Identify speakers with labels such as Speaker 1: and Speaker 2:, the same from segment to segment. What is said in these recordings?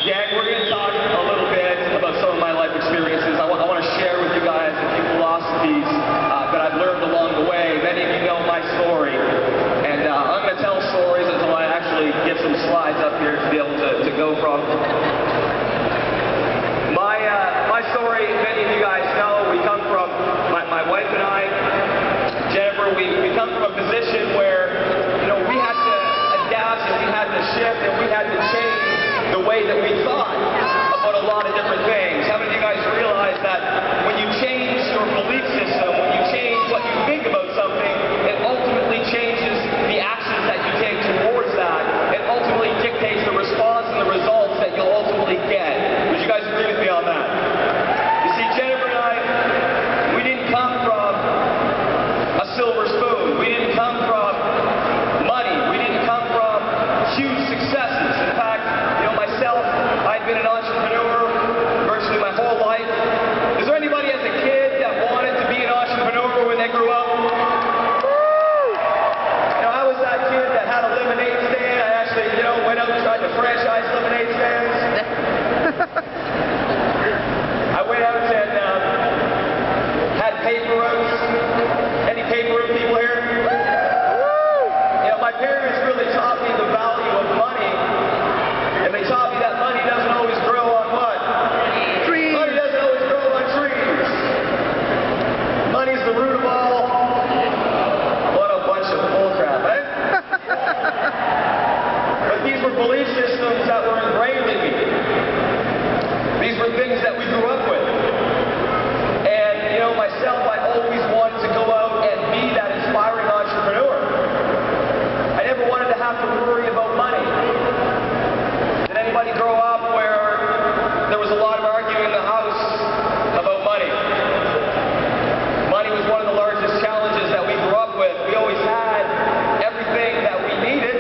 Speaker 1: Yeah, we're going to talk a little bit about some of my life experiences. I want to share with you guys a few philosophies that I've learned along the way. Many of you know my story, and I'm going to tell stories until I actually get some slides up here to be able to go from. My story, many of you guys know, we come from, my wife and I, Jennifer, we come from a position where, you know, we had to adapt and we had to shift and we had to change the way that we thought about a lot of different things. How many of you guys realize that when you change your belief system, when you change what you think about something, it ultimately changes the actions that you take towards that. It ultimately dictates the response and the results that you'll ultimately get. Would you guys agree with me on that? You see, Jennifer and I, we didn't come from a silver spoon. We didn't come from money. We didn't come from huge successes. In fact, I'd been an entrepreneur virtually my whole life. Is there anybody as a kid that wanted to be an entrepreneur when they grew up? You know, I was that kid that had a lemonade stand. I actually, you know, went out and tried to franchise lemonade stands. I went out and had paper routes. Any paper route people here? You know, my parents really taught me the value of money. And they taught me that money doesn't always grow on what? Trees. Money doesn't always grow on trees. Money's the root of all. What a bunch of bullcrap, eh? But these were belief systems that were ingrained in me. These were things that we grew up with. And, you know, myself, I always wanted to go out and be that inspiring entrepreneur. I never wanted to have to worry about money. Did anybody grow up where there was a lot of arguing in the house about money? Money was one of the largest challenges that we grew up with. We always had everything that we needed,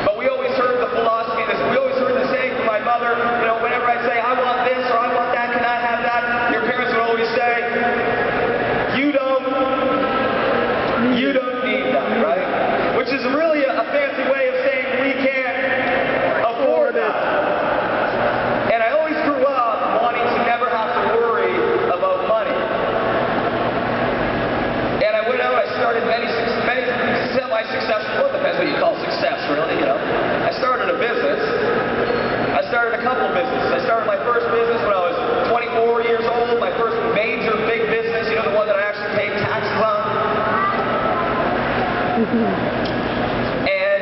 Speaker 1: but we always heard the philosophy, we always heard the saying from my mother, you know, whenever I'd say, I want this or I want that, can I have that? Your parents would always say, you don't need that, right? Which is really a fancy way of saying we can't afford that. And I always grew up wanting to never have to worry about money. And I went out, I started many semi-successful, well, depends what you call success, really, you know. I started a business. I started a couple of businesses. I started my first business when I was 24 years old, my first major big business, you know, the one that I actually paid taxes on. And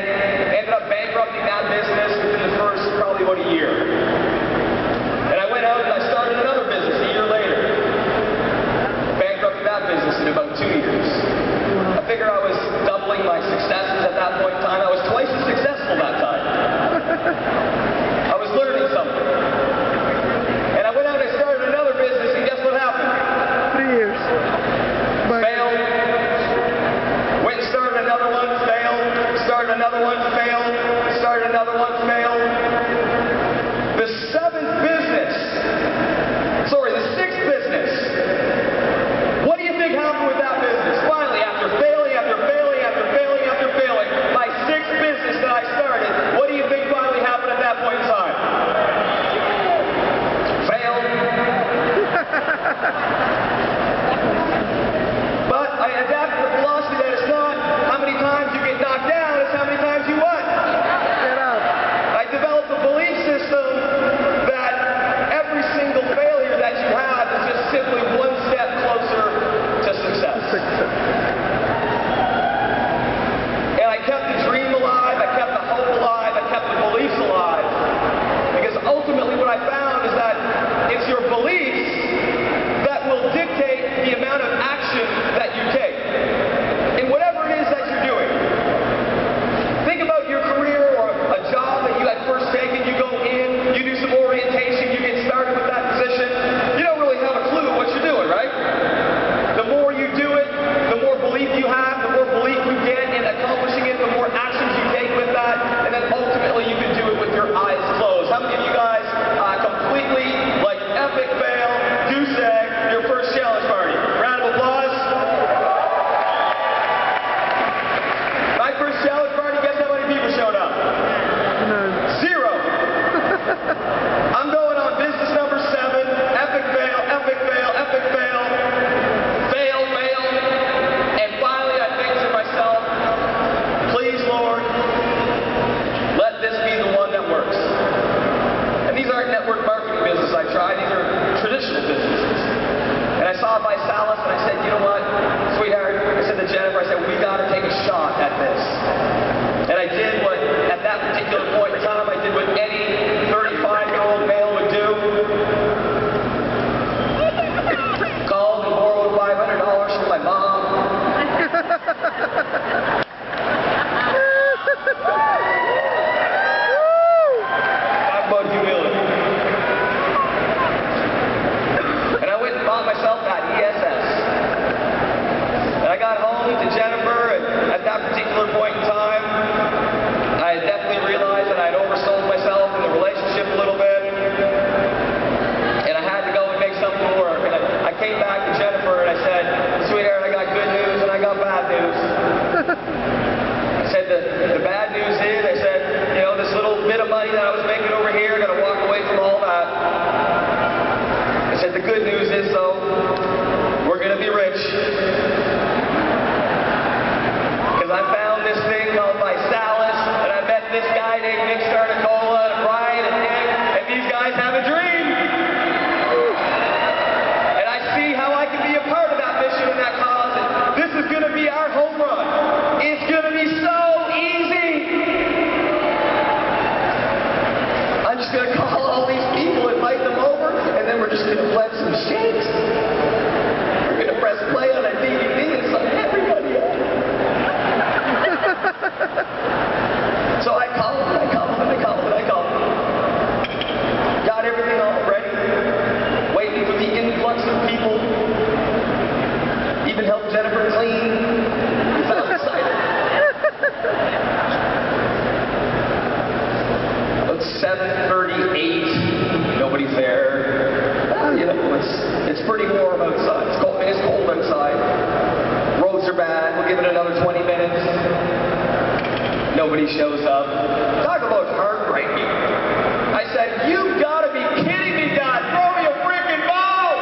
Speaker 1: ended up bankrupting that business within the first probably about a year. And I went out and I started another business a year later. Bankrupted that business in about 2 years. I figure I was doubling my successes at that point in time. I was twice as successful that time. I was learning something. And I went out and I started another business, and guess what happened?
Speaker 2: 3 years.
Speaker 1: Failed. Went and started another one, failed. Started another one, failed. Started another one, failed. The sixth business. What do you think happened with that business? Finally, after failing, after failing, after failing, after failing, my sixth business that I started, what do you think finally happened at that point in time? Failed. But I adapted the philosophy that it's not how many times you get knocked down, it's how many times you what?
Speaker 2: Get up.
Speaker 1: I slept some shakes. We're gonna press play on a DVD and sign everybody up. So I called him. Got everything all ready. Waiting for the influx of people. Even helped Jennifer clean. Because I was excited. About 7:38. Nobody's there. You know, it's pretty warm outside. It's cold outside. Roads are bad. We'll give it another 20 minutes. Nobody shows up. Talk about heartbreaking. I said, "You've got to be kidding me, Dad! Throw me a freaking ball!"